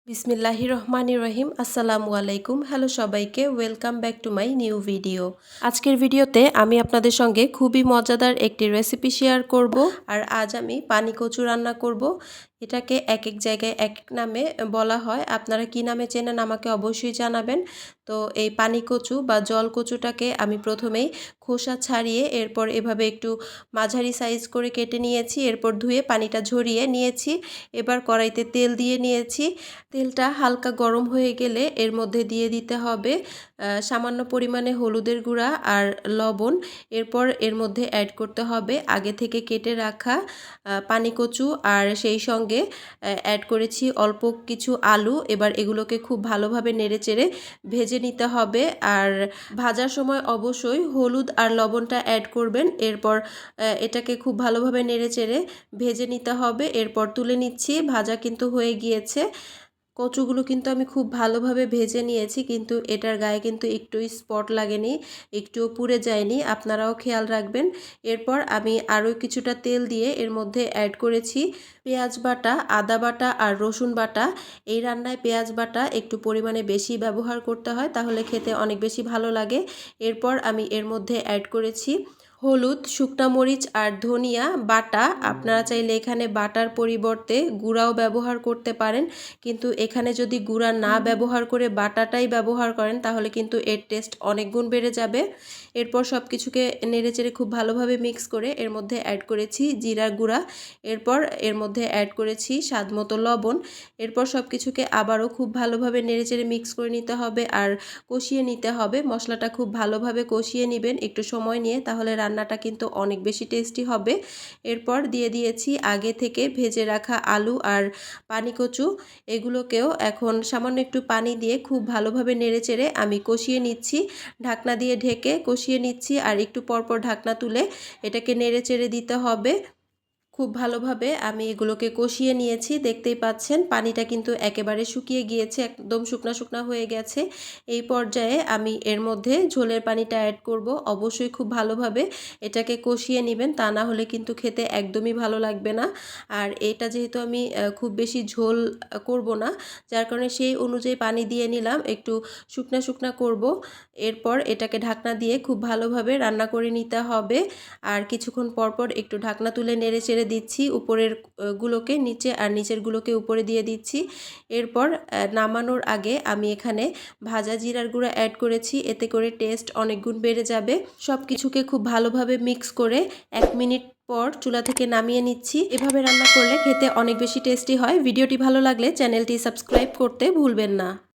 বিসমিল্লাহির রহমানির রহিম। আসসালামু আলাইকুম। হ্যালো সবাইকে, welcome back to my new video. আজকের ভিডিওতে আমি আপনাদের সঙ্গে খুবই মজাদার একটি রেসিপি শেয়ার করব। আর আজ আমি পানি কচু রান্না করব। এটাকে এক এক জায়গায় এক এক নামে বলা হয়, আপনারা কি নামে চেনেন আমাকে অবশ্যই জানাবেন। তো এই পানি কচু বা জল কচুটাকে আমি প্রথমেই খোসা ছাড়িয়ে এরপর এভাবে একটু মাঝারি সাইজ করে কেটে নিয়েছি, এরপর ধুয়ে পানিটা ঝরিয়ে নিয়েছি। এবার কড়াইতে তেল দিয়ে নিয়েছি। তেলটা হালকা গরম হয়ে গেলে এর মধ্যে দিয়ে দিতে হবে সামান্য পরিমাণে হলুদের গুঁড়া আর লবণ। এরপর এর মধ্যে অ্যাড করতে হবে আগে থেকে কেটে রাখা পানি কচু, আর সেই সঙ্গে অ্যাড করেছি অল্প কিছু আলু। এবার এগুলোকে খুব ভালোভাবে নেড়েচেড়ে ভেজে নিতে হবে, আর ভাজার সময় অবশ্যই হলুদ আর লবণটা অ্যাড করবেন। এরপর এটাকে খুব ভালোভাবে নেড়েচেড়ে ভেজে নিতে হবে। এরপর তুলে নিচ্ছি, ভাজা কিন্তু হয়ে গিয়েছে। কচুগুলো কিন্তু আমি খুব ভালোভাবে ভেজে নিয়েছি, কিন্তু এটার গায়ে কিন্তু একটু স্পট লাগেনি, একটুও পুড়ে যায়নি, আপনারাও খেয়াল রাখবেন। এরপর আমি আরও কিছুটা তেল দিয়ে এর মধ্যে অ্যাড করেছি পেঁয়াজ বাটা, আদা বাটা আর রসুন বাটা। এই রান্নায় পেঁয়াজ বাটা একটু পরিমাণে বেশি ব্যবহার করতে হয়, তাহলে খেতে অনেক বেশি ভালো লাগে। এরপর আমি এর মধ্যে অ্যাড করেছি হলুদ, শুকনা মরিচ আর ধনিয়া বাটা। আপনারা চাইলে এখানে বাটার পরিবর্তে গুঁড়াও ব্যবহার করতে পারেন, কিন্তু এখানে যদি গুঁড়া না ব্যবহার করে বাটাটাই ব্যবহার করেন তাহলে কিন্তু এর টেস্ট অনেক গুণ বেড়ে যাবে। এরপর সব কিছুকে নেড়েচেড়ে খুব ভালোভাবে মিক্স করে এর মধ্যে অ্যাড করেছি জিরার গুঁড়া। এরপর এর মধ্যে অ্যাড করেছি স্বাদমতো লবণ। এরপর সব কিছুকে আবারও খুব ভালোভাবে নেড়েচেড়ে মিক্স করে নিতে হবে আর কষিয়ে নিতে হবে। মশলাটা খুব ভালোভাবে কষিয়ে নেবেন একটু সময় নিয়ে, তাহলে রান্নাটা কিন্তু অনেক বেশি টেস্টি হবে। এরপর দিয়ে দিয়েছি আগে থেকে ভেজে রাখা আলু আর পানি কচু। এগুলোকেও এখন সামান্য একটু পানি দিয়ে খুব ভালোভাবে নেড়েচেড়ে আমি কষিয়ে নিচ্ছি। ঢাকনা দিয়ে ঢেকে কষিয়ে নিচ্ছি, আর একটু পরপর ঢাকনা তুলে এটাকে নেড়েচেড়ে দিতে হবে। খুব ভালোভাবে আমি এগুলোকে কষিয়ে নিয়েছি, দেখতেই পাচ্ছেন পানিটা কিন্তু একেবারে শুকিয়ে গিয়েছে, একদম শুকনা শুকনা হয়ে গেছে। এই পর্যায়ে আমি এর মধ্যে ঝোলের পানিটা অ্যাড করব। অবশ্যই খুব ভালোভাবে এটাকে কষিয়ে নেবেন, তা না হলে কিন্তু খেতে একদমই ভালো লাগবে না। আর এটা যেহেতু আমি খুব বেশি ঝোল করব না, যার কারণে সেই অনুযায়ী পানি দিয়ে নিলাম, একটু শুকনা শুকনা করব। এরপর এটাকে ঢাকনা দিয়ে খুব ভালোভাবে রান্না করে নিতে হবে। আর কিছুক্ষণ পরপর একটু ঢাকনা তুলে নেড়ে চেড়ে দিচ্ছি, উপরের গুলোকে নিচে আর নিচের গুলোকে উপরে দিয়ে দিচ্ছি। এরপর নামানোর আগে আমি এখানে ভাজা জিরার গুঁড়া অ্যাড করেছি, এতে করে টেস্ট অনেক গুণ বেড়ে যাবে। সব কিছুকে খুব ভালোভাবে মিক্স করে 1 মিনিট পর চুলা থেকে নামিয়ে নিচ্ছি। এভাবে রান্না করলে খেতে অনেক বেশি টেস্টি হয়। ভিডিওটি ভালো লাগলে চ্যানেলটি সাবস্ক্রাইব করতে ভুলবেন না।